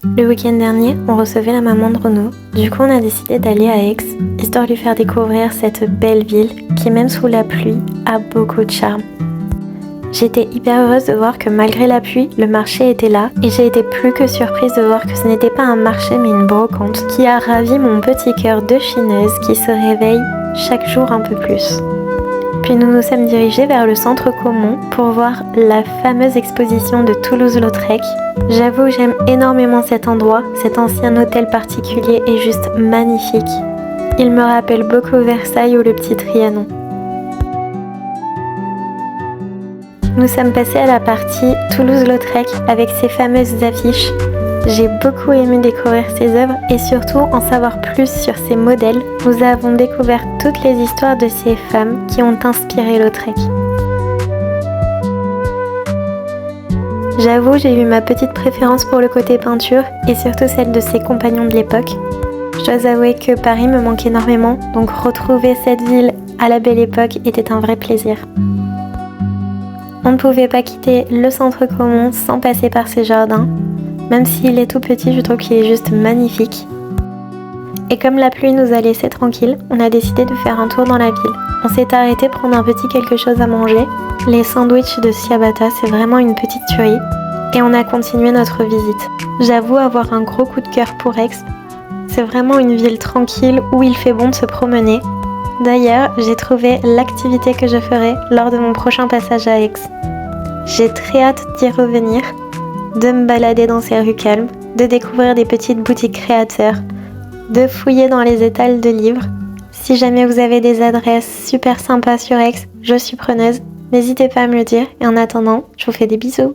Le week-end dernier, on recevait la maman de Renaud. Du coup, on a décidé d'aller à Aix, histoire de lui faire découvrir cette belle ville qui, même sous la pluie, a beaucoup de charme. J'étais hyper heureuse de voir que malgré la pluie, le marché était là et j'ai été plus que surprise de voir que ce n'était pas un marché mais une brocante qui a ravi mon petit cœur de chineuse qui se réveille chaque jour un peu plus. Puis nous nous sommes dirigés vers le centre Caumont pour voir la fameuse exposition de Toulouse-Lautrec. J'avoue, j'aime énormément cet endroit, cet ancien hôtel particulier est juste magnifique. Il me rappelle beaucoup Versailles ou le petit Trianon. Nous sommes passés à la partie Toulouse-Lautrec avec ses fameuses affiches. J'ai beaucoup aimé découvrir ses œuvres et surtout en savoir plus sur ses modèles. Nous avons découvert toutes les histoires de ces femmes qui ont inspiré Lautrec. J'avoue, j'ai eu ma petite préférence pour le côté peinture et surtout celle de ses compagnons de l'époque. Je dois avouer que Paris me manque énormément, donc retrouver cette ville à la belle époque était un vrai plaisir. On ne pouvait pas quitter le centre Caumont sans passer par ses jardins. Même s'il est tout petit, je trouve qu'il est juste magnifique. Et comme la pluie nous a laissés tranquilles, on a décidé de faire un tour dans la ville. On s'est arrêté prendre un petit quelque chose à manger. Les sandwichs de ciabatta, c'est vraiment une petite tuerie. Et on a continué notre visite. J'avoue avoir un gros coup de cœur pour Aix. C'est vraiment une ville tranquille où il fait bon de se promener. D'ailleurs, j'ai trouvé l'activité que je ferai lors de mon prochain passage à Aix. J'ai très hâte d'y revenir, de me balader dans ces rues calmes, de découvrir des petites boutiques créateurs, de fouiller dans les étals de livres. Si jamais vous avez des adresses super sympas sur Aix, je suis preneuse. N'hésitez pas à me le dire et en attendant, je vous fais des bisous.